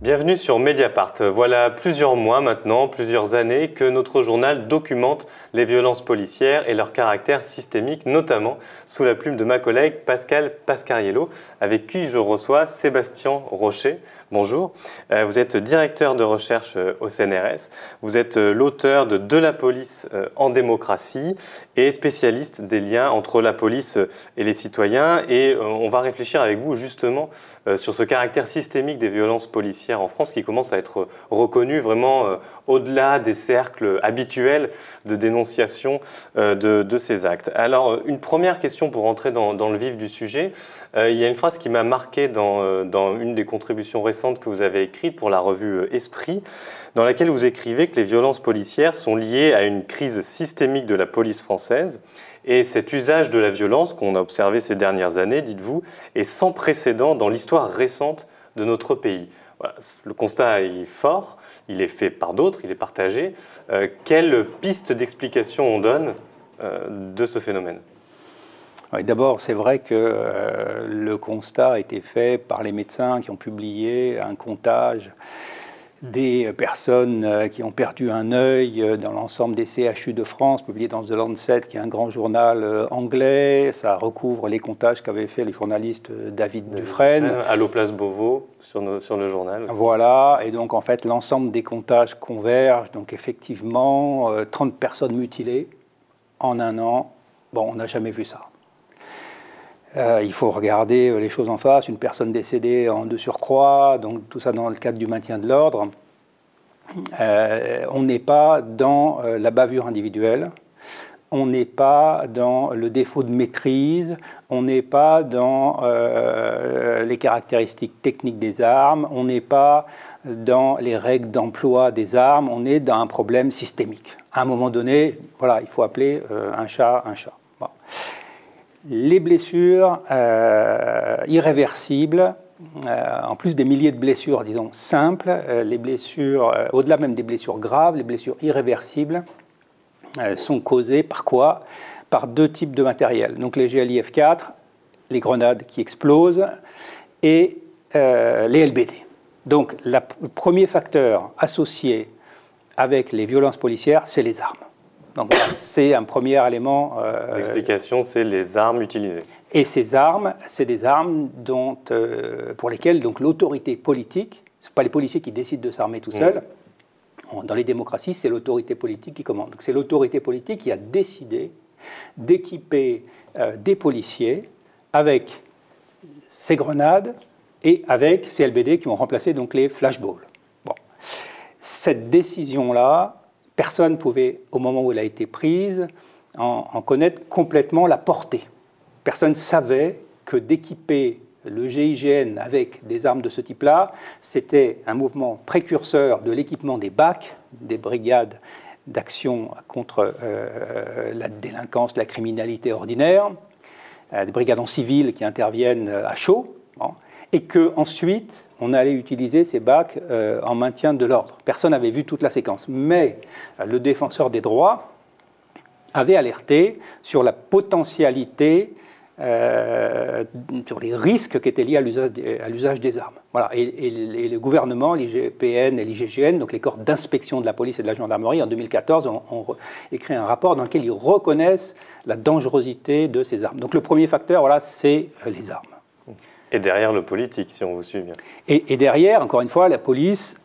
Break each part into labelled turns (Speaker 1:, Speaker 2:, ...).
Speaker 1: Bienvenue sur Mediapart. Voilà plusieurs mois maintenant, plusieurs années que notre journal documente les violences policières et leur caractère systémique, notamment sous la plume de ma collègue Pascale Pascariello, avec qui je reçois Sébastien Rocher. Bonjour. Vous êtes directeur de recherche au CNRS. Vous êtes l'auteur de la police en démocratie et spécialiste des liens entre la police et les citoyens. Et on va réfléchir avec vous justement sur ce caractère systémique des violences policières en France qui commence à être reconnu vraiment au-delà des cercles habituels de dénonciation de ces actes. Alors, une première question pour rentrer dans le vif du sujet. Il y a une phrase qui m'a marqué dans une des contributions récentes que vous avez écrites pour la revue Esprit, dans laquelle vous écrivez que les violences policières sont liées à une crise systémique de la police française. Et cet usage de la violence qu'on a observé ces dernières années, dites-vous, est sans précédent dans l'histoire récente de notre pays. Voilà, le constat est fort, il est fait par d'autres, il est partagé. Quelle piste d'explication on donne de ce phénomène ?
Speaker 2: Oui, d'abord, c'est vrai que le constat a été fait par les médecins qui ont publié un comptage des personnes qui ont perdu un œil dans l'ensemble des CHU de France, publié dans The Lancet, qui est un grand journal anglais. Ça recouvre les comptages qu'avait fait le journaliste David Dufresne.
Speaker 1: Alloplace Beauvau, sur le journal aussi.
Speaker 2: Voilà, et donc en fait, l'ensemble des comptages convergent. Donc effectivement, 30 personnes mutilées en un an. Bon, on n'a jamais vu ça. Il faut regarder les choses en face, une personne décédée en 2 surcroît, donc tout ça dans le cadre du maintien de l'ordre. On n'est pas dans la bavure individuelle, on n'est pas dans le défaut de maîtrise, on n'est pas dans les caractéristiques techniques des armes, on n'est pas dans les règles d'emploi des armes, on est dans un problème systémique. À un moment donné, voilà, il faut appeler un chat un chat. Bon. Les blessures irréversibles, en plus des milliers de blessures, disons, simples, les blessures, au-delà même des blessures graves, les blessures irréversibles sont causées par quoi? Par 2 types de matériel. Donc les GLIF 4, les grenades qui explosent, et les LBD. Donc le premier facteur associé avec les violences policières, c'est les armes. Donc voilà, c'est un premier élément.
Speaker 1: L'explication, c'est les armes utilisées.
Speaker 2: Et ces armes, c'est des armes pour lesquelles l'autorité politique, ce n'est pas les policiers qui décident de s'armer tout seuls. Dans les démocraties, c'est l'autorité politique qui commande. Donc c'est l'autorité politique qui a décidé d'équiper des policiers avec ces grenades et avec ces LBD qui ont remplacé donc les flashballs. Bon. Cette décision-là, personne ne pouvait, au moment où elle a été prise, en connaître complètement la portée. Personne ne savait que d'équiper le GIGN avec des armes de ce type-là, c'était un mouvement précurseur de l'équipement des BAC, des brigades d'action contre la délinquance, la criminalité ordinaire, des brigades en civil qui interviennent à chaud, bon, et qu'ensuite, on allait utiliser ces BAC en maintien de l'ordre. Personne n'avait vu toute la séquence. Mais le défenseur des droits avait alerté sur la potentialité, sur les risques qui étaient liés à l'usage des armes. Voilà. Et le gouvernement, l'IGPN et l'IGGN, donc les corps d'inspection de la police et de la gendarmerie, en 2014, ont écrit un rapport dans lequel ils reconnaissent la dangerosité de ces armes. Donc le premier facteur, voilà, c'est les armes.
Speaker 1: Et derrière le politique, si on vous suit bien.
Speaker 2: Et derrière, encore une fois, la police,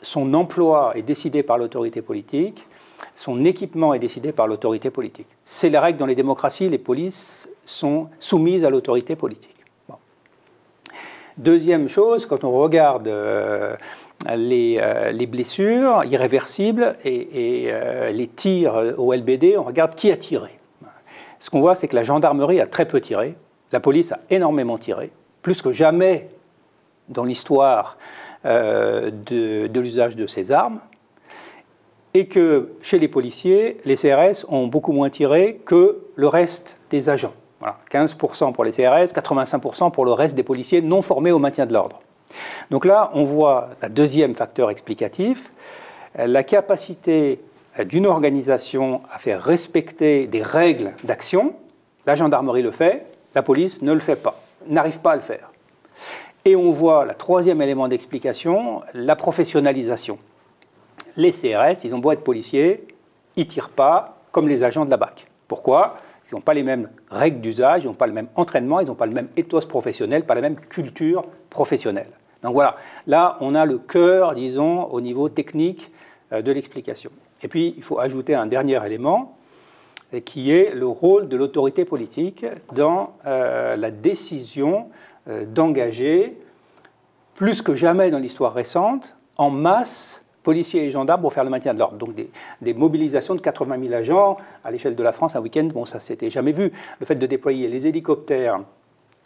Speaker 2: son emploi est décidé par l'autorité politique, son équipement est décidé par l'autorité politique. C'est la règle dans les démocraties, les polices sont soumises à l'autorité politique. Bon. Deuxième chose, quand on regarde les blessures irréversibles et les tirs au LBD, on regarde qui a tiré. Ce qu'on voit, c'est que la gendarmerie a très peu tiré. La police a énormément tiré, plus que jamais dans l'histoire de l'usage de ces armes, et que chez les policiers, les CRS ont beaucoup moins tiré que le reste des agents. Voilà, 15% pour les CRS, 85% pour le reste des policiers non formés au maintien de l'ordre. Donc là, on voit le deuxième facteur explicatif, la capacité d'une organisation à faire respecter des règles d'action. La gendarmerie le fait, la police ne le fait pas, n'arrive pas à le faire. Et on voit, le troisième élément d'explication, la professionnalisation. Les CRS, ils ont beau être policiers, ils ne tirent pas comme les agents de la BAC. Pourquoi ? Ils n'ont pas les mêmes règles d'usage, ils n'ont pas le même entraînement, ils n'ont pas le même ethos professionnel, pas la même culture professionnelle. Donc voilà, là on a le cœur, disons, au niveau technique de l'explication. Et puis il faut ajouter un dernier élément, qui est le rôle de l'autorité politique dans la décision d'engager, plus que jamais dans l'histoire récente, en masse, policiers et gendarmes pour faire le maintien de l'ordre. Donc des mobilisations de 80 000 agents à l'échelle de la France un week-end, bon ça s'était jamais vu. Le fait de déployer les hélicoptères,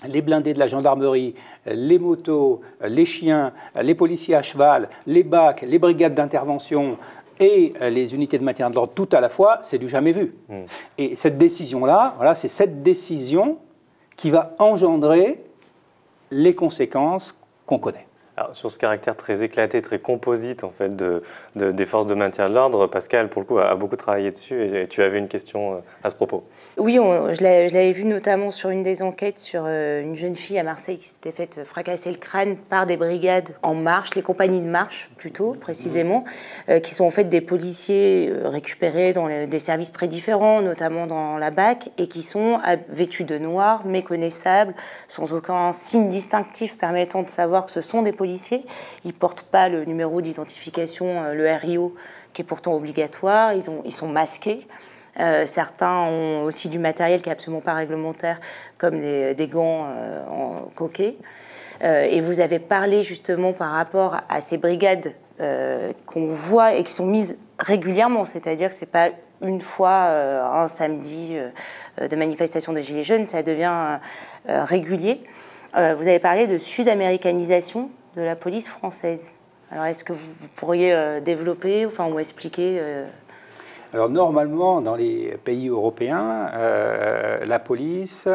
Speaker 2: les blindés de la gendarmerie, les motos, les chiens, les policiers à cheval, les BAC, les brigades d'intervention et les unités de maintien de l'ordre tout à la fois, c'est du jamais vu. Et cette décision-là, voilà, c'est cette décision qui va engendrer les conséquences qu'on connaît.
Speaker 1: Alors, sur ce caractère très éclaté, très composite en fait, des forces de maintien de l'ordre, Pascal, pour le coup, a beaucoup travaillé dessus et tu avais une question à ce propos.
Speaker 3: Oui, je l'avais vu notamment sur une des enquêtes sur une jeune fille à Marseille qui s'était faite fracasser le crâne par des brigades en marche, les compagnies de marche plutôt précisément, qui sont en fait des policiers récupérés dans des services très différents, notamment dans la BAC, et qui sont vêtus de noir, méconnaissables, sans aucun signe distinctif permettant de savoir que ce sont des policiers. Ils ne portent pas le numéro d'identification, le RIO, qui est pourtant obligatoire. Ils sont masqués. Certains ont aussi du matériel qui n'est absolument pas réglementaire, comme des gants en coquet. Et vous avez parlé justement par rapport à ces brigades qu'on voit et qui sont mises régulièrement, c'est-à-dire que ce n'est pas une fois un samedi de manifestation des Gilets jaunes, ça devient régulier. Vous avez parlé de sud-américanisation de la police française. Alors est-ce que vous pourriez développer ou expliquer
Speaker 2: Alors normalement, dans les pays européens, la police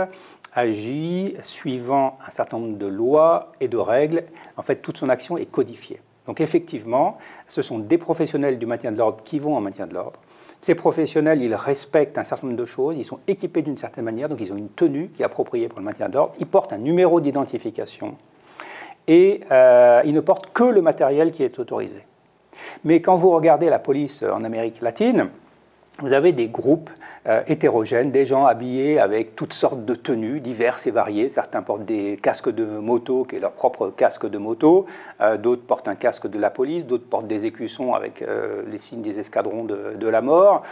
Speaker 2: agit suivant un certain nombre de lois et de règles. En fait, toute son action est codifiée. Donc effectivement, ce sont des professionnels du maintien de l'ordre qui vont en maintien de l'ordre. Ces professionnels, ils respectent un certain nombre de choses, ils sont équipés d'une certaine manière, donc ils ont une tenue qui est appropriée pour le maintien de l'ordre, ils portent un numéro d'identification et ils ne portent que le matériel qui est autorisé. Mais quand vous regardez la police en Amérique latine, vous avez des groupes hétérogènes, des gens habillés avec toutes sortes de tenues diverses et variées. Certains portent des casques de moto, qui est leur propre casque de moto. D'autres portent un casque de la police. D'autres portent des écussons avec les signes des escadrons de la mort.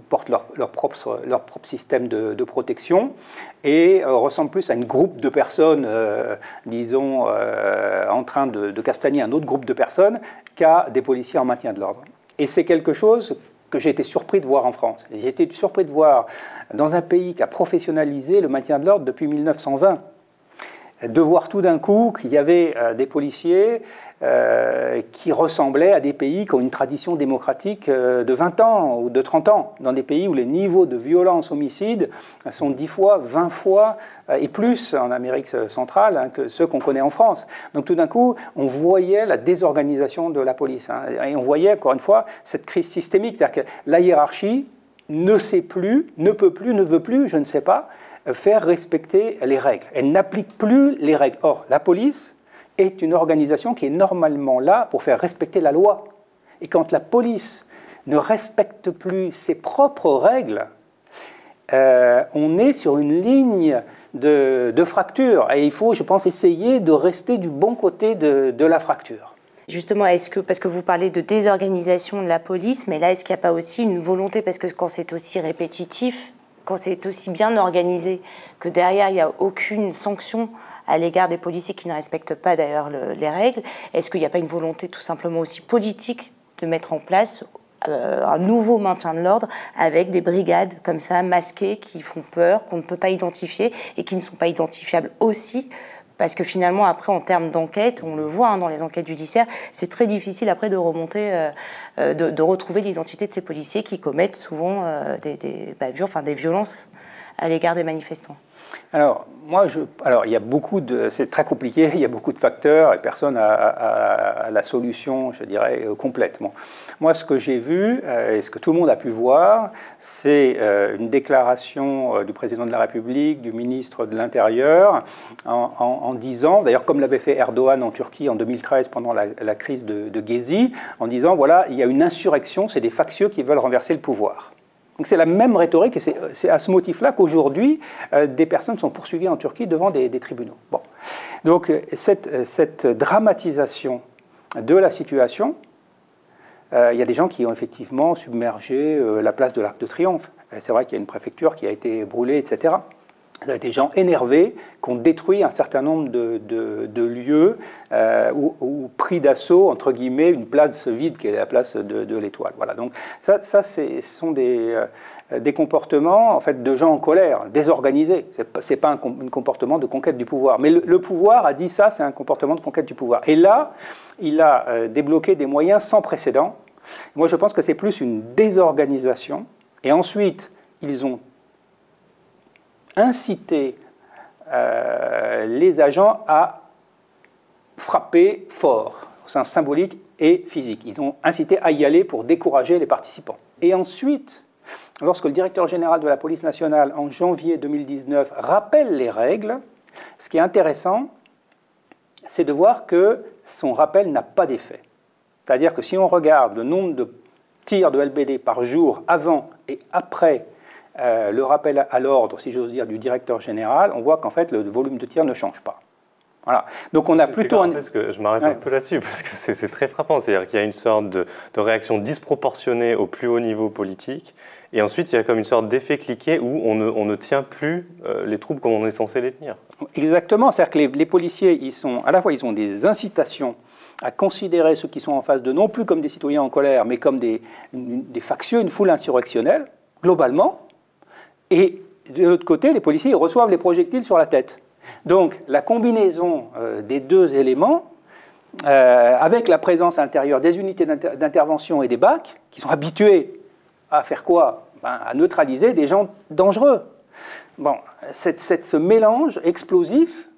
Speaker 2: Portent leur propre système de protection. Et ressemblent plus à une groupe de personnes, disons, en train de castagner un autre groupe de personnes qu'à des policiers en maintien de l'ordre. Et c'est quelque chose que j'ai été surpris de voir en France. J'ai été surpris de voir dans un pays qui a professionnalisé le maintien de l'ordre depuis 1920, de voir tout d'un coup qu'il y avait des policiers qui ressemblaient à des pays qui ont une tradition démocratique de 20 ans ou de 30 ans, dans des pays où les niveaux de violence homicide sont 10 fois, 20 fois et plus en Amérique centrale que ceux qu'on connaît en France. Donc tout d'un coup, on voyait la désorganisation de la police. Et on voyait, encore une fois, cette crise systémique, c'est-à-dire que la hiérarchie ne sait plus, ne peut plus, ne veut plus, je ne sais pas, faire respecter les règles. Elle n'applique plus les règles. Or, la police est une organisation qui est normalement là pour faire respecter la loi. Et quand la police ne respecte plus ses propres règles, on est sur une ligne de fracture. Et il faut, je pense, essayer de rester du bon côté de la fracture.
Speaker 3: Justement, parce que vous parlez de désorganisation de la police, mais là, est-ce qu'il n'y a pas aussi une volonté, parce que quand c'est aussi répétitif, quand c'est aussi bien organisé, que derrière, il n'y a aucune sanction à l'égard des policiers qui ne respectent pas d'ailleurs les règles, est-ce qu'il n'y a pas une volonté tout simplement aussi politique de mettre en place un nouveau maintien de l'ordre avec des brigades comme ça, masquées, qui font peur, qu'on ne peut pas identifier et qui ne sont pas identifiables aussi? Parce que finalement, après, en termes d'enquête, on le voit dans les enquêtes judiciaires, c'est très difficile après de remonter, de retrouver l'identité de ces policiers qui commettent souvent des violences à l'égard des manifestants?
Speaker 2: Alors, il y a beaucoup de... C'est très compliqué, il y a beaucoup de facteurs et personne n'a la solution, je dirais, complète. Bon. Moi, ce que j'ai vu, et ce que tout le monde a pu voir, c'est une déclaration du président de la République, du ministre de l'Intérieur, en disant, d'ailleurs comme l'avait fait Erdogan en Turquie en 2013 pendant la crise de Gezi, en disant, voilà, il y a une insurrection, c'est des factieux qui veulent renverser le pouvoir. Donc c'est la même rhétorique et c'est à ce motif-là qu'aujourd'hui, des personnes sont poursuivies en Turquie devant des tribunaux. Bon. Donc cette dramatisation de la situation, il y a des gens qui ont effectivement submergé la place de l'Arc de Triomphe. C'est vrai qu'il y a une préfecture qui a été brûlée, etc. Il y a des gens énervés qui ont détruit un certain nombre de lieux ou pris d'assaut, entre guillemets, une place vide qui est la place de l'Étoile. Voilà. Donc ça ce sont des comportements en fait, de gens en colère, désorganisés. Ce n'est pas un comportement de conquête du pouvoir. Mais le pouvoir a dit ça, c'est un comportement de conquête du pouvoir. Et là, il a débloqué des moyens sans précédent. Moi, je pense que c'est plus une désorganisation. Et ensuite, ils ont inciter les agents à frapper fort, au sens symbolique et physique. Ils ont incité à y aller pour décourager les participants. Et ensuite, lorsque le directeur général de la police nationale, en janvier 2019, rappelle les règles, ce qui est intéressant, c'est de voir que son rappel n'a pas d'effet. C'est-à-dire que si on regarde le nombre de tirs de LBD par jour avant et après le rappel à l'ordre, si j'ose dire, du directeur général, on voit qu'en fait, le volume de tir ne change pas. Voilà. Donc on a plutôt...
Speaker 1: Je m'arrête un peu là-dessus, parce que c'est très frappant. C'est-à-dire qu'il y a une sorte de réaction disproportionnée au plus haut niveau politique, et ensuite il y a comme une sorte d'effet cliquet où on ne tient plus les troupes comme on est censé les tenir. Exactement.
Speaker 2: C'est-à-dire que les policiers, à la fois, ils ont des incitations à considérer ceux qui sont en face d'eux, non plus comme des citoyens en colère, mais comme des factieux, une foule insurrectionnelle, globalement. Et de l'autre côté, les policiers ils reçoivent les projectiles sur la tête. Donc la combinaison des deux éléments, avec la présence intérieure des unités d'intervention et des BAC, qui sont habitués à faire quoi? À neutraliser des gens dangereux. Bon, ce mélange explosif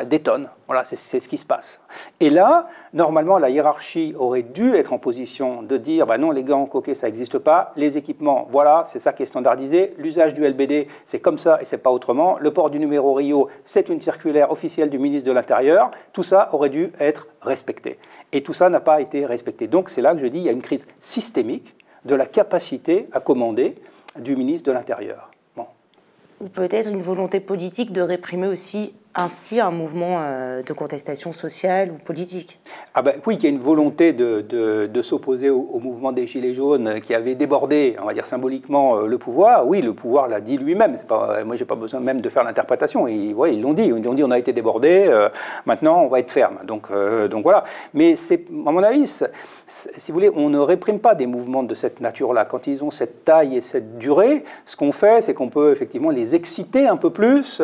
Speaker 2: détonne. Voilà, c'est ce qui se passe. Et là, normalement, la hiérarchie aurait dû être en position de dire non, les gants coquets, ça n'existe pas. Les équipements, voilà, c'est ça qui est standardisé. L'usage du LBD, c'est comme ça et c'est pas autrement. Le port du numéro Rio, c'est une circulaire officielle du ministre de l'Intérieur. Tout ça aurait dû être respecté. Et tout ça n'a pas été respecté. Donc c'est là que je dis qu'il y a une crise systémique de la capacité à commander du ministre de l'Intérieur. Bon.
Speaker 3: Ou peut-être une volonté politique de réprimer aussi ainsi un mouvement de contestation sociale ou politique.
Speaker 2: Oui, il y a une volonté de s'opposer au mouvement des Gilets jaunes qui avait débordé, on va dire symboliquement, le pouvoir. Oui, le pouvoir l'a dit lui-même. Moi, je n'ai pas besoin même de faire l'interprétation. Ils l'ont dit. Ils ont dit on a été débordé, maintenant on va être ferme. Donc voilà. Mais à mon avis, si vous voulez, on ne réprime pas des mouvements de cette nature-là. Quand ils ont cette taille et cette durée, ce qu'on fait, c'est qu'on peut effectivement les exciter un peu plus,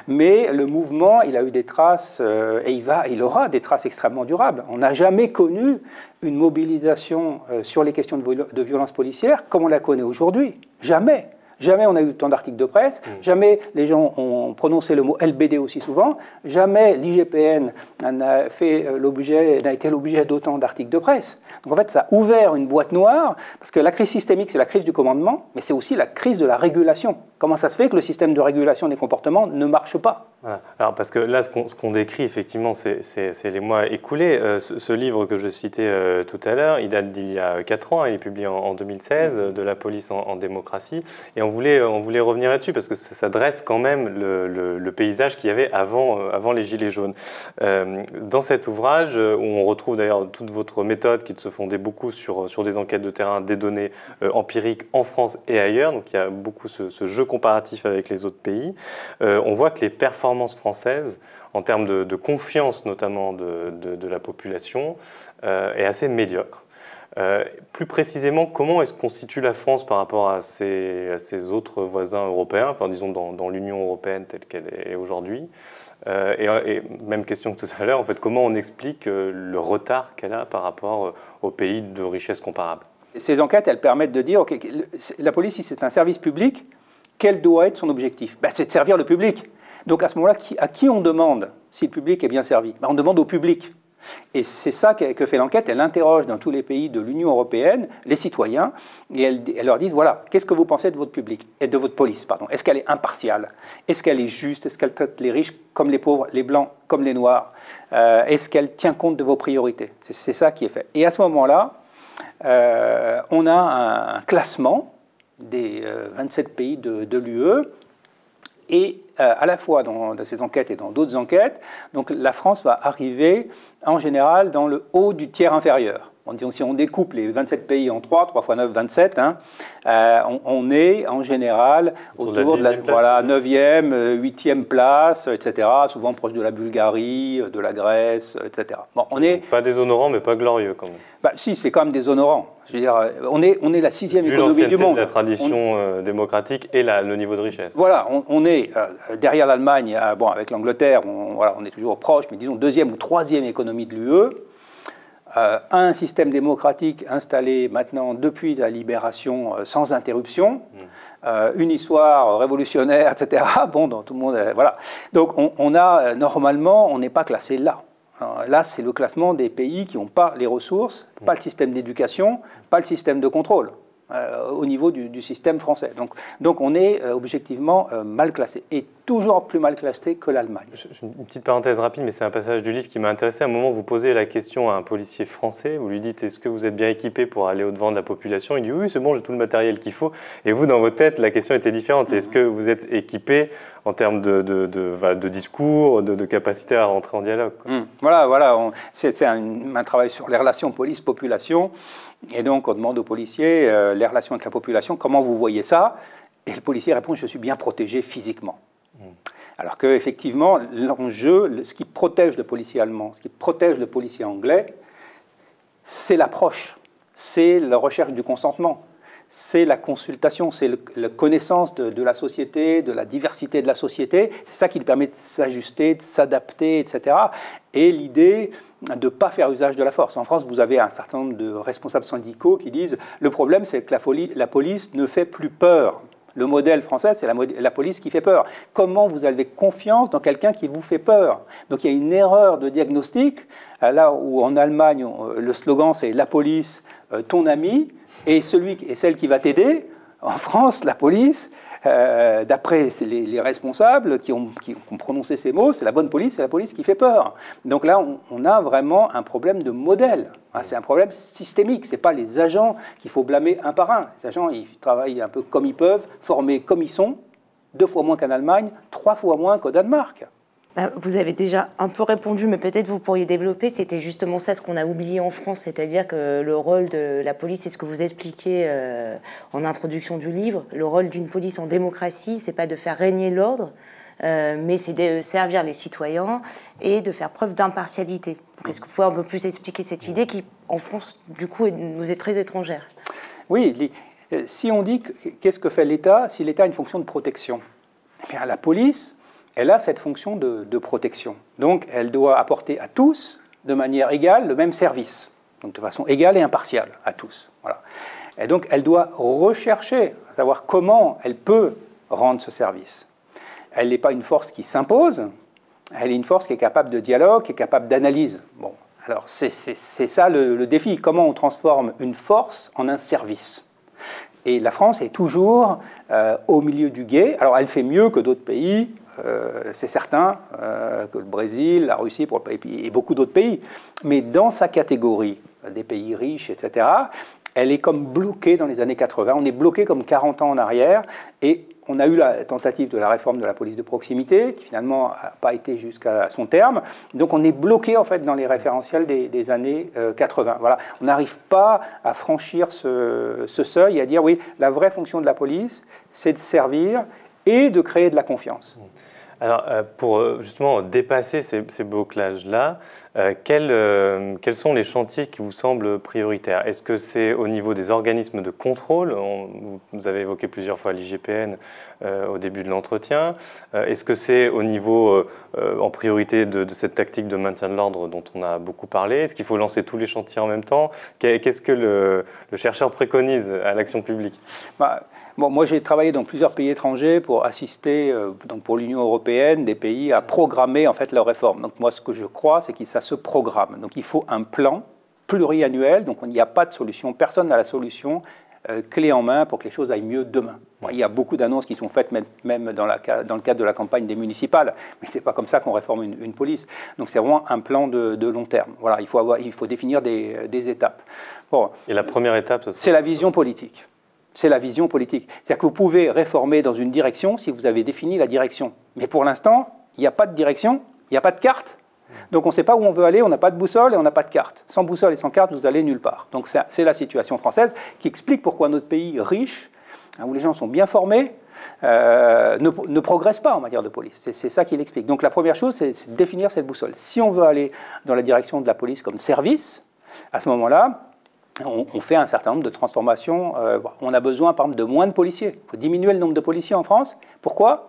Speaker 2: mais le mouvement, il a eu des traces, et il aura des traces extrêmement durables. On n'a jamais connu une mobilisation sur les questions de violence policière comme on la connaît aujourd'hui. Jamais. Jamais on a eu autant d'articles de presse, jamais les gens ont prononcé le mot LBD aussi souvent, jamais l'IGPN n'a été l'objet d'autant d'articles de presse. Donc en fait, ça a ouvert une boîte noire, parce que la crise systémique, c'est la crise du commandement, mais c'est aussi la crise de la régulation. Comment ça se fait que le système de régulation des comportements ne marche pas?
Speaker 1: Voilà. Alors parce que là, ce qu'on décrit, effectivement, c'est les mois écoulés. Ce livre que je citais tout à l'heure, il date d'il y a 4 ans, il est publié en 2016, de la police en démocratie, et on voulait revenir là-dessus parce que ça dresse quand même le paysage qu'il y avait avant les Gilets jaunes. Dans cet ouvrage, où on retrouve d'ailleurs toute votre méthode qui se fondait beaucoup sur des enquêtes de terrain, des données empiriques en France et ailleurs, donc il y a beaucoup ce jeu comparatif avec les autres pays, on voit que les performances françaises, en termes de confiance notamment de la population, est assez médiocre. Plus précisément, comment est-ce qu'on situe la France par rapport à ses autres voisins européens, enfin disons dans l'Union européenne telle qu'elle est aujourd'hui, et même question que tout à l'heure, en fait, comment on explique le retard qu'elle a par rapport aux pays de richesse comparable?
Speaker 2: Ces enquêtes, elles permettent de dire, OK, la police, si c'est un service public, quel doit être son objectif? Ben, c'est de servir le public. Donc à ce moment-là, à qui on demande si le public est bien servi? Ben, on demande au public. Et c'est ça que fait l'enquête. Elle interroge dans tous les pays de l'Union européenne les citoyens et elle leur dit, voilà, qu'est-ce que vous pensez de votre public, et de votre police, pardon. Est-ce qu'elle est impartiale? Est-ce qu'elle est juste? Est-ce qu'elle traite les riches comme les pauvres, les blancs comme les noirs? Est-ce qu'elle tient compte de vos priorités? C'est ça qui est fait. Et à ce moment-là, on a un classement des 27 pays de l'UE. Et à la fois dans ces enquêtes et dans d'autres enquêtes, donc la France va arriver en général dans le haut du tiers inférieur. Si on découpe les 27 pays en 3 x 9, 27, hein, on est en général autour de la 9e, 8e place, etc., souvent proche de la Bulgarie, de la Grèce, etc. Bon, on est...
Speaker 1: Pas déshonorant, mais pas glorieux quand même.
Speaker 2: Bah, si, c'est quand même déshonorant. Je veux dire, on est la 6e économie du monde.
Speaker 1: La tradition démocratique et le niveau de richesse.
Speaker 2: Voilà, on est derrière l'Allemagne, bon, avec l'Angleterre, on est toujours proche, mais disons 2e ou 3e économie de l'UE. Un système démocratique installé maintenant depuis la libération sans interruption, une histoire révolutionnaire, etc. Bon, dans tout le monde, voilà. Donc on a normalement, on n'est pas classé là. Là, c'est le classement des pays qui n'ont pas les ressources, pas le système d'éducation, pas le système de contrôle au niveau du système français. Donc on est objectivement mal classé, et toujours plus mal classé que l'Allemagne.
Speaker 1: Une petite parenthèse rapide, mais c'est un passage du livre qui m'a intéressé. À un moment, vous posez la question à un policier français, vous lui dites « Est-ce que vous êtes bien équipé pour aller au-devant de la population » Il dit « Oui, c'est bon, j'ai tout le matériel qu'il faut ». Et vous, dans votre tête, la question était différente. Est-ce que vous êtes équipé en termes de discours, de capacité à rentrer en dialogue, quoi.
Speaker 2: Voilà. C'est un travail sur les relations police-population. Et donc, on demande aux policiers les relations avec la population, comment vous voyez ça? Et le policier répond, je suis bien protégé physiquement. Alors qu'effectivement, l'enjeu, ce qui protège le policier allemand, ce qui protège le policier anglais, c'est l'approche, c'est la recherche du consentement, c'est la consultation, c'est la connaissance de la société, de la diversité de la société. C'est ça qui lui permet de s'ajuster, de s'adapter, etc. Et l'idée de ne pas faire usage de la force. En France, vous avez un certain nombre de responsables syndicaux qui disent « Le problème, c'est que la police ne fait plus peur ». Le modèle français, c'est la police qui fait peur. Comment vous avez confiance dans quelqu'un qui vous fait peur? Donc il y a une erreur de diagnostic, là où en Allemagne, le slogan c'est « La police, ton ami », et celle qui va t'aider. En France, la police, d'après les responsables qui ont prononcé ces mots, c'est la bonne police, c'est la police qui fait peur. Donc là, on a vraiment un problème de modèle. C'est un problème systémique. Ce n'est pas les agents qu'il faut blâmer un par un. Les agents, ils travaillent un peu comme ils peuvent, formés comme ils sont, 2 fois moins qu'en Allemagne, 3 fois moins qu'au Danemark.
Speaker 3: Vous avez déjà un peu répondu, mais peut-être vous pourriez développer. C'était justement ça ce qu'on a oublié en France, c'est-à-dire que le rôle de la police, c'est ce que vous expliquez en introduction du livre, le rôle d'une police en démocratie, c'est pas de faire régner l'ordre, mais c'est de servir les citoyens et de faire preuve d'impartialité. Est-ce que vous pouvez un peu plus expliquer cette idée qui, en France, du coup, nous est très étrangère?
Speaker 2: Oui, si on dit qu'est-ce que fait l'État, si l'État a une fonction de protection, eh bien, la police, elle a cette fonction de protection. Donc, elle doit apporter à tous, de manière égale, le même service. Donc, de façon égale et impartiale, à tous. Voilà. Et donc, elle doit rechercher, à savoir comment elle peut rendre ce service. Elle n'est pas une force qui s'impose, elle est une force qui est capable de dialogue, qui est capable d'analyse. Bon, alors, c'est ça le défi. Comment on transforme une force en un service? Et la France est toujours au milieu du gué. Alors, elle fait mieux que d'autres pays, c'est certain, que le Brésil, la Russie et beaucoup d'autres pays. Mais dans sa catégorie des pays riches, etc., elle est comme bloquée dans les années 80. On est bloqué comme 40 ans en arrière. Et on a eu la tentative de la réforme de la police de proximité, qui finalement n'a pas été jusqu'à son terme. Donc on est bloqué en fait dans les référentiels des années 80. Voilà. On n'arrive pas à franchir ce seuil et à dire oui, la vraie fonction de la police, c'est de servir et de créer de la confiance.
Speaker 1: Alors, pour justement dépasser ces blocages-là, quels sont les chantiers qui vous semblent prioritaires? Est-ce que c'est au niveau des organismes de contrôle? Vous avez évoqué plusieurs fois l'IGPN au début de l'entretien. Est-ce que c'est au niveau, en priorité, de cette tactique de maintien de l'ordre dont on a beaucoup parlé? Est-ce qu'il faut lancer tous les chantiers en même temps? Qu'est-ce que le chercheur préconise à l'action publique?
Speaker 2: Bon, moi, j'ai travaillé dans plusieurs pays étrangers pour assister, donc pour l'Union européenne, des pays à programmer en fait leurs réformes. Donc moi, ce que je crois, c'est que ça se programme. Donc il faut un plan pluriannuel. Donc il n'y a pas de solution. Personne n'a la solution clé en main pour que les choses aillent mieux demain. Bon, il y a beaucoup d'annonces qui sont faites même dans le cadre de la campagne des municipales, mais ce n'est pas comme ça qu'on réforme une police. Donc c'est vraiment un plan de long terme. Voilà, il faut définir des étapes. Bon,
Speaker 1: et la première étape,
Speaker 2: c'est la vision politique. C'est la vision politique. C'est-à-dire que vous pouvez réformer dans une direction si vous avez défini la direction. Mais pour l'instant, il n'y a pas de direction, il n'y a pas de carte. Donc on ne sait pas où on veut aller, on n'a pas de boussole et on n'a pas de carte. Sans boussole et sans carte, vous allez nulle part. Donc c'est la situation française qui explique pourquoi notre pays riche, où les gens sont bien formés, ne progresse pas en matière de police. C'est ça qui l'explique. Donc la première chose, c'est de définir cette boussole. Si on veut aller dans la direction de la police comme service, à ce moment-là, on fait un certain nombre de transformations. On a besoin, par exemple, de moins de policiers. Il faut diminuer le nombre de policiers en France. Pourquoi ?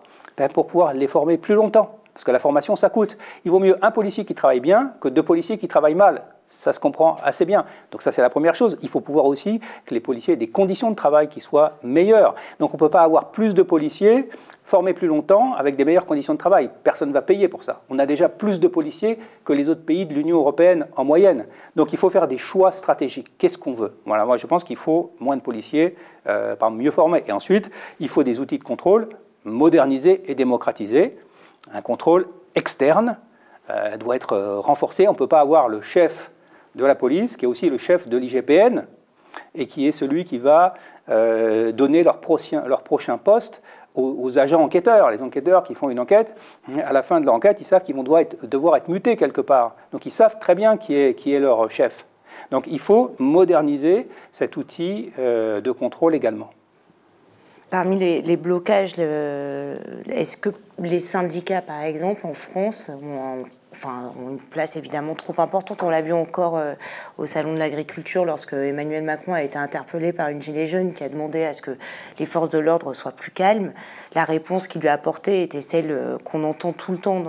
Speaker 2: Pour pouvoir les former plus longtemps. Parce que la formation, ça coûte. Il vaut mieux un policier qui travaille bien que 2 policiers qui travaillent mal. Ça se comprend assez bien. Donc ça, c'est la première chose. Il faut pouvoir aussi que les policiers aient des conditions de travail qui soient meilleures. Donc on ne peut pas avoir plus de policiers formés plus longtemps avec des meilleures conditions de travail. Personne ne va payer pour ça. On a déjà plus de policiers que les autres pays de l'Union européenne en moyenne. Donc il faut faire des choix stratégiques. Qu'est-ce qu'on veut ? Voilà, moi je pense qu'il faut moins de policiers, mieux formés. Et ensuite, il faut des outils de contrôle modernisés et démocratisés. Un contrôle externe doit être renforcé. On ne peut pas avoir le chef de la police, qui est aussi le chef de l'IGPN, et qui est celui qui va donner leur prochain poste aux agents enquêteurs. Les enquêteurs qui font une enquête, à la fin de l'enquête, ils savent qu'ils vont devoir être mutés quelque part. Donc ils savent très bien qui est leur chef. Donc il faut moderniser cet outil de contrôle également.
Speaker 3: Parmi les blocages, est-ce que les syndicats, par exemple, en France, ont une place évidemment trop importante? On l'a vu encore au Salon de l'Agriculture, lorsque Emmanuel Macron a été interpellé par une gilet jaune qui a demandé à ce que les forces de l'ordre soient plus calmes. La réponse qu'il lui a apportée était celle qu'on entend tout le temps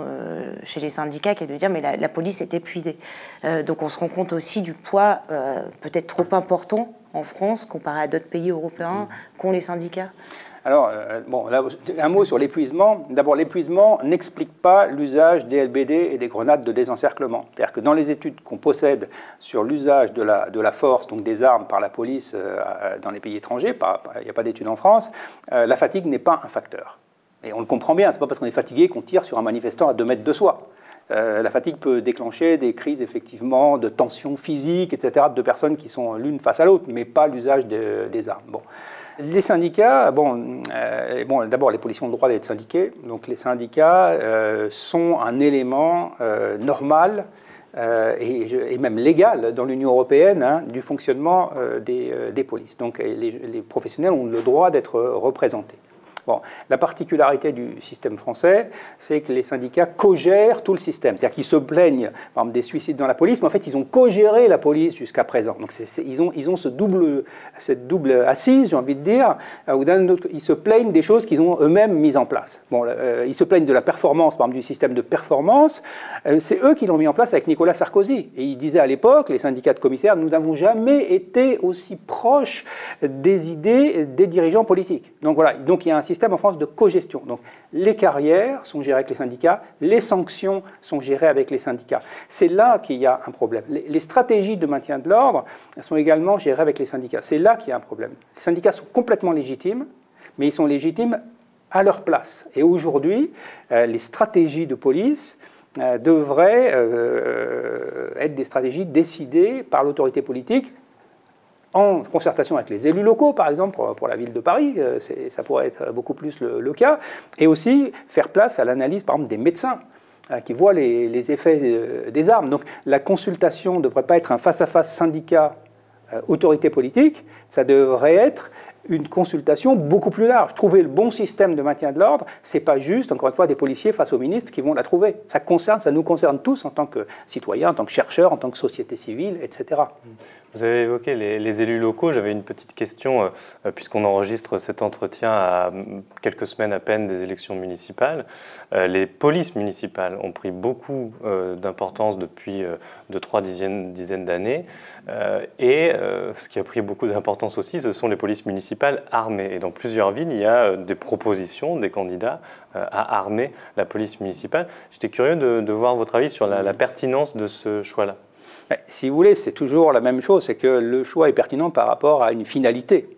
Speaker 3: chez les syndicats, qui est de dire mais la police est épuisée. Donc on se rend compte aussi du poids peut-être trop important en France, comparé à d'autres pays européens, qu'ont les syndicats.
Speaker 2: Alors, là, un mot sur l'épuisement. D'abord, l'épuisement n'explique pas l'usage des LBD et des grenades de désencerclement. C'est-à-dire que dans les études qu'on possède sur l'usage de la force, donc des armes par la police dans les pays étrangers, il n'y a pas d'études en France, la fatigue n'est pas un facteur. Et on le comprend bien, ce n'est pas parce qu'on est fatigué qu'on tire sur un manifestant à 2 mètres de soi. La fatigue peut déclencher des crises, effectivement, de tension physique, etc., de personnes qui sont l'une face à l'autre, mais pas l'usage des armes. Bon. Les syndicats, d'abord, les policiers ont le droit d'être syndiqués. Donc les syndicats sont un élément normal et même légal dans l'Union européenne du fonctionnement des polices. Donc les professionnels ont le droit d'être représentés. Bon, la particularité du système français, c'est que les syndicats co-gèrent tout le système. C'est-à-dire qu'ils se plaignent, par exemple, des suicides dans la police, mais en fait, ils ont co-géré la police jusqu'à présent. Donc, ils ont cette double assise, j'ai envie de dire, où d'un autre, ils se plaignent des choses qu'ils ont eux-mêmes mises en place. Bon, ils se plaignent de la performance, par exemple, du système de performance. C'est eux qui l'ont mis en place avec Nicolas Sarkozy. Et ils disaient à l'époque, les syndicats de commissaires, nous n'avons jamais été aussi proches des idées des dirigeants politiques. Donc voilà, donc il y a un système en France de cogestion. Donc les carrières sont gérées avec les syndicats, les sanctions sont gérées avec les syndicats. C'est là qu'il y a un problème. Les stratégies de maintien de l'ordre sont également gérées avec les syndicats. C'est là qu'il y a un problème. Les syndicats sont complètement légitimes, mais ils sont légitimes à leur place. Et aujourd'hui, les stratégies de police devraient être des stratégies décidées par l'autorité politique, en concertation avec les élus locaux, par exemple, pour la ville de Paris, ça pourrait être beaucoup plus le cas, et aussi faire place à l'analyse, par exemple, des médecins qui voient les effets des armes. Donc la consultation ne devrait pas être un face-à-face syndicat-autorité politique, ça devrait être une consultation beaucoup plus large. Trouver le bon système de maintien de l'ordre, ce n'est pas juste, encore une fois, des policiers face aux ministres qui vont la trouver. Ça nous concerne tous en tant que citoyens, en tant que chercheurs, en tant que société civile, etc.
Speaker 1: Vous avez évoqué les élus locaux. J'avais une petite question, puisqu'on enregistre cet entretien à quelques semaines à peine des élections municipales. Les polices municipales ont pris beaucoup d'importance depuis 2-3 dizaines d'années. Et ce qui a pris beaucoup d'importance aussi, ce sont les polices municipales armées. Et dans plusieurs villes, il y a des propositions des candidats à armer la police municipale. J'étais curieux de voir votre avis sur la pertinence de ce choix-là.
Speaker 2: Si vous voulez, c'est toujours la même chose, c'est que le choix est pertinent par rapport à une finalité.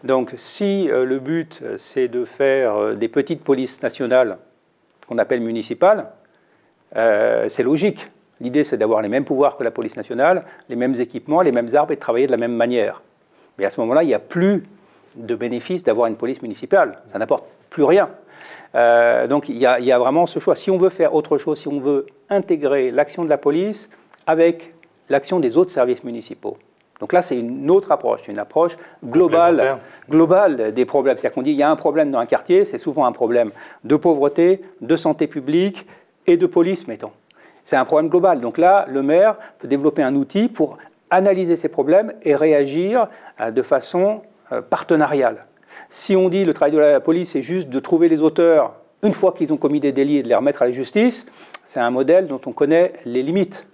Speaker 2: Donc si le but, c'est de faire des petites polices nationales, qu'on appelle municipales, c'est logique. L'idée, c'est d'avoir les mêmes pouvoirs que la police nationale, les mêmes équipements, les mêmes armes et de travailler de la même manière. Mais à ce moment-là, il n'y a plus de bénéfice d'avoir une police municipale. Ça n'apporte plus rien. Donc il y a vraiment ce choix. Si on veut faire autre chose, si on veut intégrer l'action de la police avec l'action des autres services municipaux. Donc là, c'est une autre approche, une approche globale des problèmes. C'est-à-dire qu'on dit qu'il y a un problème dans un quartier, c'est souvent un problème de pauvreté, de santé publique et de police, mettons. C'est un problème global. Donc là, le maire peut développer un outil pour analyser ces problèmes et réagir de façon partenariale. Si on dit que le travail de la police, c'est juste de trouver les auteurs une fois qu'ils ont commis des délits et de les remettre à la justice, c'est un modèle dont on connaît les limites.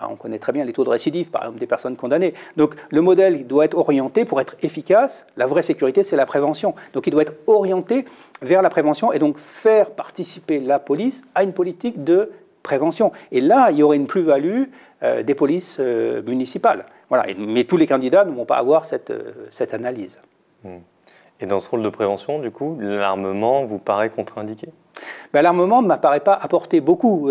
Speaker 2: On connaît très bien les taux de récidive, par exemple, des personnes condamnées. Donc le modèle doit être orienté pour être efficace. La vraie sécurité, c'est la prévention. Donc il doit être orienté vers la prévention et donc faire participer la police à une politique de prévention. Et là, il y aurait une plus-value des polices municipales. Voilà. Mais tous les candidats ne vont pas avoir cette analyse.
Speaker 1: Et dans ce rôle de prévention, du coup, l'armement vous paraît contre-indiqué ?
Speaker 2: L'armement ne m'apparaît pas apporter beaucoup,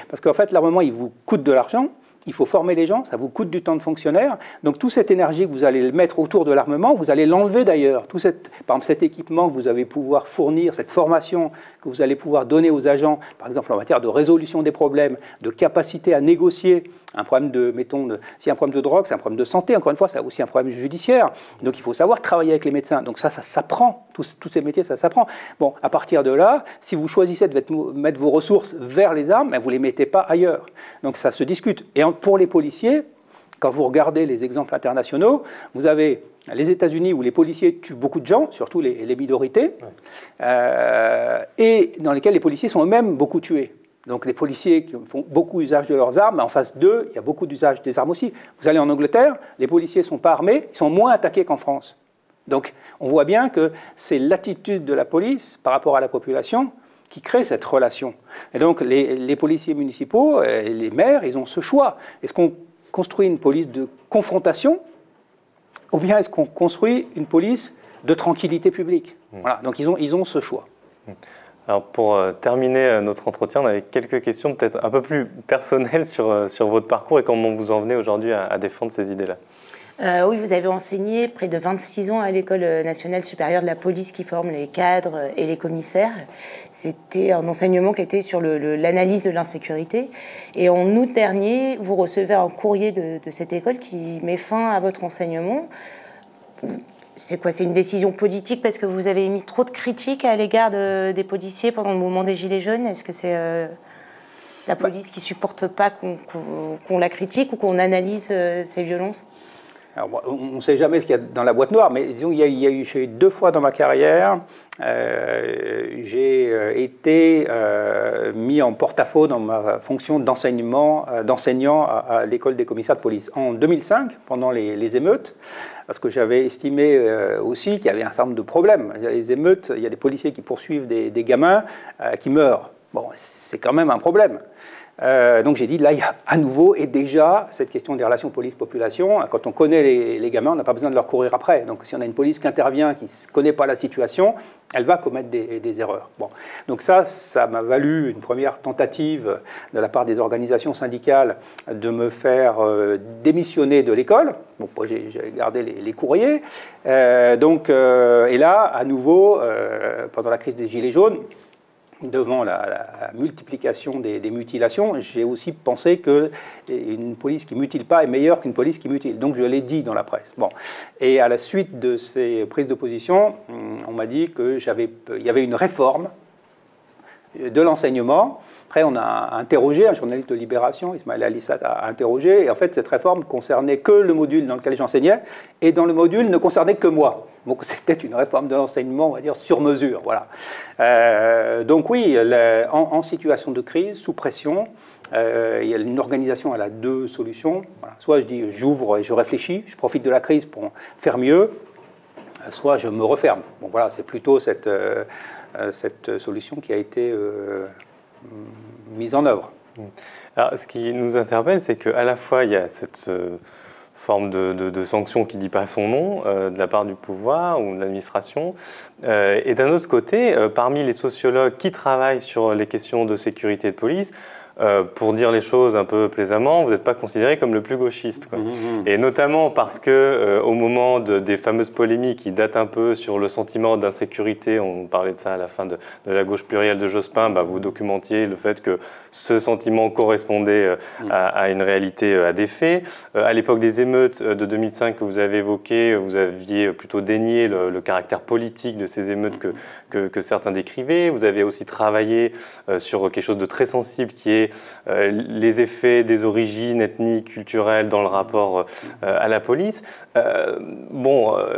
Speaker 2: parce qu'en fait, l'armement, il vous coûte de l'argent. Il faut former les gens, ça vous coûte du temps de fonctionnaire. Donc toute cette énergie que vous allez mettre autour de l'armement, vous allez l'enlever d'ailleurs. Par exemple, cet équipement que vous allez pouvoir fournir, cette formation que vous allez pouvoir donner aux agents, par exemple en matière de résolution des problèmes, de capacité à négocier un problème s'il y a un problème de drogue, c'est un problème de santé, encore une fois, c'est aussi un problème judiciaire. Donc il faut savoir travailler avec les médecins. Donc ça s'apprend, tous ces métiers, ça s'apprend. Bon, à partir de là, si vous choisissez de mettre vos ressources vers les armes, vous ne les mettez pas ailleurs. Donc ça se discute. Et pour les policiers, quand vous regardez les exemples internationaux, vous avez les États-Unis où les policiers tuent beaucoup de gens, surtout les minorités, et dans lesquels les policiers sont eux-mêmes beaucoup tués. Donc les policiers qui font beaucoup usage de leurs armes, mais en face d'eux, il y a beaucoup d'usage des armes aussi. Vous allez en Angleterre, les policiers ne sont pas armés, ils sont moins attaqués qu'en France. Donc on voit bien que c'est l'attitude de la police par rapport à la population qui crée cette relation. Et donc les policiers municipaux, les maires, ils ont ce choix. Est-ce qu'on construit une police de confrontation ou bien est-ce qu'on construit une police de tranquillité publique ? Voilà, donc ils ont ce choix.
Speaker 1: Alors pour terminer notre entretien, on avait quelques questions peut-être un peu plus personnelles sur votre parcours et comment vous en venez aujourd'hui à défendre ces idées-là.
Speaker 3: Oui, vous avez enseigné près de 26 ans à l'École nationale supérieure de la police qui forme les cadres et les commissaires. C'était un enseignement qui était sur l'analyse de l'insécurité. Et en août dernier, vous recevez un courrier de cette école qui met fin à votre enseignement. C'est quoi? C'est une décision politique parce que vous avez émis trop de critiques à l'égard des policiers pendant le mouvement des Gilets jaunes? Est-ce que c'est la police qui ne supporte pas qu'on la critique ou qu'on analyse ces violences?
Speaker 2: Alors, on ne sait jamais ce qu'il y a dans la boîte noire, mais disons qu'il y a eu 2 fois dans ma carrière, j'ai été mis en porte-à-faux dans ma fonction d'enseignant à l'école des commissaires de police. En 2005, pendant les émeutes, parce que j'avais estimé aussi qu'il y avait un certain nombre de problèmes. Il y a les émeutes, il y a des policiers qui poursuivent des gamins qui meurent. Bon, c'est quand même un problème. Donc j'ai dit, là, il y a à nouveau, et déjà, cette question des relations police-population, quand on connaît les gamins, on n'a pas besoin de leur courir après. Donc si on a une police qui intervient, qui ne connaît pas la situation, elle va commettre des erreurs. Bon. Donc ça m'a valu une première tentative de la part des organisations syndicales de me faire démissionner de l'école. Bon, j'ai gardé les courriers. Et là, à nouveau, pendant la crise des Gilets jaunes, devant la multiplication des mutilations, j'ai aussi pensé qu'une police qui ne mutile pas est meilleure qu'une police qui mutile. Donc je l'ai dit dans la presse. Bon. Et à la suite de ces prises de position, on m'a dit qu'il y avait une réforme de l'enseignement. Après, on a interrogé, un journaliste de Libération, Ismaël Alissat, a interrogé, et en fait, cette réforme concernait que le module dans lequel j'enseignais, et dans le module ne concernait que moi. Donc, c'était une réforme de l'enseignement, on va dire, sur mesure. Voilà. Donc oui, en situation de crise, sous pression, il y a une organisation, elle a deux solutions. Voilà. Soit je dis, j'ouvre et je réfléchis, je profite de la crise pour faire mieux, soit je me referme. Bon, voilà, c'est plutôt cette solution qui a été mise en œuvre.
Speaker 1: Alors, ce qui nous interpelle, c'est qu'à la fois, il y a cette forme de sanction qui ne dit pas son nom de la part du pouvoir ou de l'administration. Et d'un autre côté, parmi les sociologues qui travaillent sur les questions de sécurité et de police, pour dire les choses un peu plaisamment, vous n'êtes pas considéré comme le plus gauchiste, quoi. Et notamment parce que au moment des fameuses polémiques qui datent un peu sur le sentiment d'insécurité, on parlait de ça à la fin de la gauche plurielle de Jospin, vous documentiez le fait que ce sentiment correspondait à une réalité, à des faits. À l'époque des émeutes de 2005 que vous avez évoquées, vous aviez plutôt dénié le caractère politique de ces émeutes que certains décrivaient. Vous avez aussi travaillé sur quelque chose de très sensible qui est les effets des origines ethniques, culturelles dans le rapport à la police.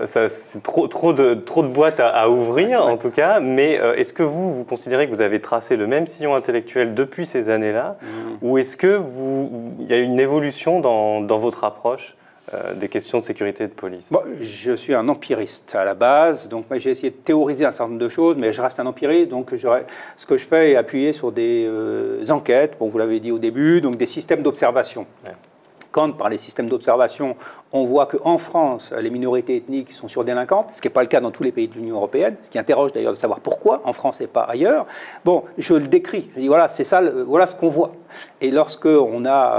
Speaker 1: C'est trop de boîtes à ouvrir, en tout cas, mais est-ce que vous considérez que vous avez tracé le même sillon intellectuel depuis ces années-là, ou est-ce qu'il y a une évolution dans votre approche des questions de sécurité et de police?
Speaker 2: Je suis un empiriste à la base, donc j'ai essayé de théoriser un certain nombre de choses, mais je reste un empiriste, donc ce que je fais est appuyer sur des enquêtes, vous l'avez dit au début, donc des systèmes d'observation. Ouais. Quand, par les systèmes d'observation, on voit qu'en France, les minorités ethniques sont surdélinquantes, ce qui n'est pas le cas dans tous les pays de l'Union européenne, ce qui interroge d'ailleurs de savoir pourquoi en France et pas ailleurs. Je le décris, je dis voilà, c'est ça, voilà ce qu'on voit. Et lorsque on a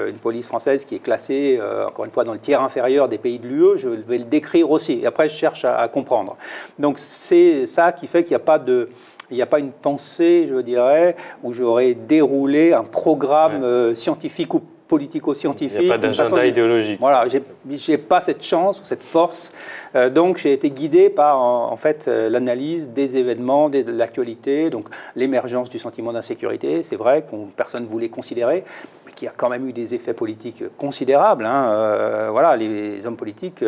Speaker 2: une police française qui est classée, encore une fois, dans le tiers inférieur des pays de l'UE, je vais le décrire aussi. Et après, je cherche à comprendre. Donc c'est ça qui fait qu'il n'y a pas de... Il n'y a pas une pensée, je dirais, où j'aurais déroulé un programme scientifique ou politico-scientifique.
Speaker 1: Il n'y a pas d'agenda idéologique.
Speaker 2: Voilà, je n'ai pas cette chance ou cette force. Donc j'ai été guidé par en fait l'analyse des événements, de l'actualité, donc l'émergence du sentiment d'insécurité. C'est vrai que personne ne voulait considérer, mais qu'il y a quand même eu des effets politiques considérables. Voilà, les hommes politiques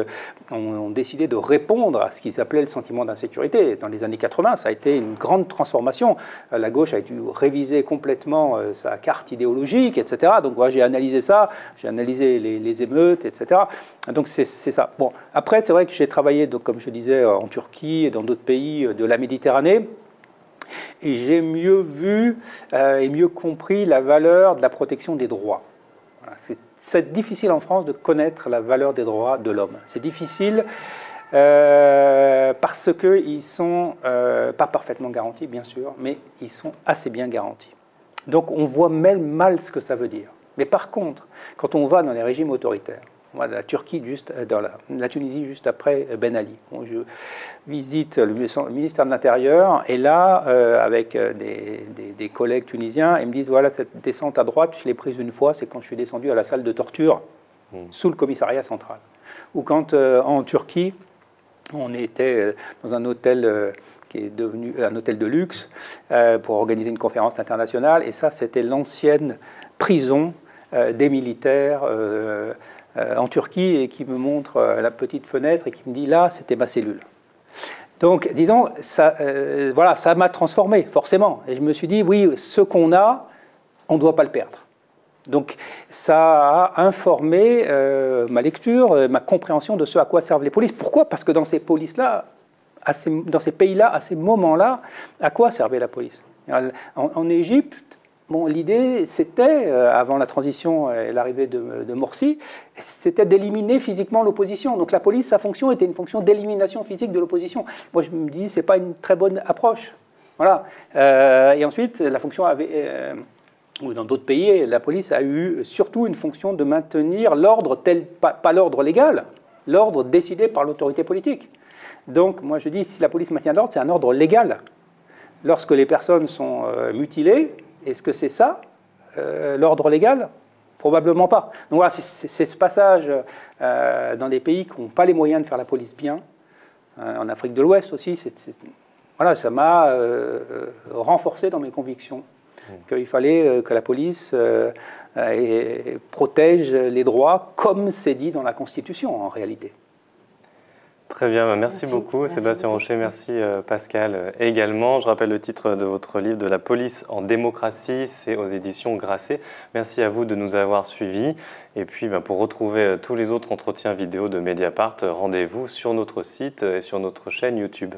Speaker 2: ont décidé de répondre à ce qu'ils appelaient le sentiment d'insécurité. Dans les années 80, ça a été une grande transformation. La gauche a dû réviser complètement sa carte idéologique, etc. Donc voilà, j'ai analysé ça, j'ai analysé les émeutes, etc. Donc c'est ça. Bon, après, c'est vrai que j'ai travaillé, donc, comme je disais, en Turquie et dans d'autres pays de la Méditerranée. Et j'ai mieux vu et mieux compris la valeur de la protection des droits. Voilà, c'est difficile en France de connaître la valeur des droits de l'homme. C'est difficile parce qu'ils ne sont pas parfaitement garantis, bien sûr, mais ils sont assez bien garantis. Donc on voit même mal ce que ça veut dire. Mais par contre, quand on va dans les régimes autoritaires, la Turquie, dans la Tunisie, juste après Ben Ali. Je visite le ministère de l'Intérieur, et là, avec des collègues tunisiens, ils me disent, voilà, cette descente à droite, je l'ai prise une fois, c'est quand je suis descendu à la salle de torture, sous le commissariat central. Ou quand, en Turquie, on était dans un hôtel qui est devenu un hôtel de luxe, pour organiser une conférence internationale, et ça, c'était l'ancienne prison des militaires en Turquie, et qui me montre la petite fenêtre et qui me dit là, c'était ma cellule. Donc, disons, ça voilà, ça m'a transformé, forcément. Et je me suis dit, oui, ce qu'on a, on ne doit pas le perdre. Donc, ça a informé ma lecture, ma compréhension de ce à quoi servent les polices. Pourquoi? Parce que dans ces polices-là, dans ces pays-là, à ces moments-là, à quoi servait la police? En Égypte, l'idée, c'était, avant la transition et l'arrivée de Morsi, c'était d'éliminer physiquement l'opposition. Donc la police, sa fonction était une fonction d'élimination physique de l'opposition. Moi, je me dis, ce n'est pas une très bonne approche. Voilà. Et ensuite, la fonction avait... ou dans d'autres pays, la police a eu surtout une fonction de maintenir l'ordre, pas l'ordre légal, l'ordre décidé par l'autorité politique. Donc, moi, je dis, si la police maintient l'ordre, c'est un ordre légal. Lorsque les personnes sont mutilées, est-ce que c'est ça, l'ordre légal? Probablement pas. Donc voilà, c'est ce passage dans des pays qui n'ont pas les moyens de faire la police bien. En Afrique de l'Ouest aussi, voilà, ça m'a renforcé dans mes convictions qu'il fallait que la police protège les droits comme c'est dit dans la Constitution en réalité.
Speaker 1: Très bien, merci beaucoup
Speaker 3: Merci
Speaker 1: Sébastien
Speaker 3: beaucoup.
Speaker 1: Rocher, merci Pascal également. Je rappelle le titre de votre livre, De la police en démocratie, c'est aux éditions Grasset. Merci à vous de nous avoir suivis. Et puis pour retrouver tous les autres entretiens vidéo de Mediapart, rendez-vous sur notre site et sur notre chaîne YouTube.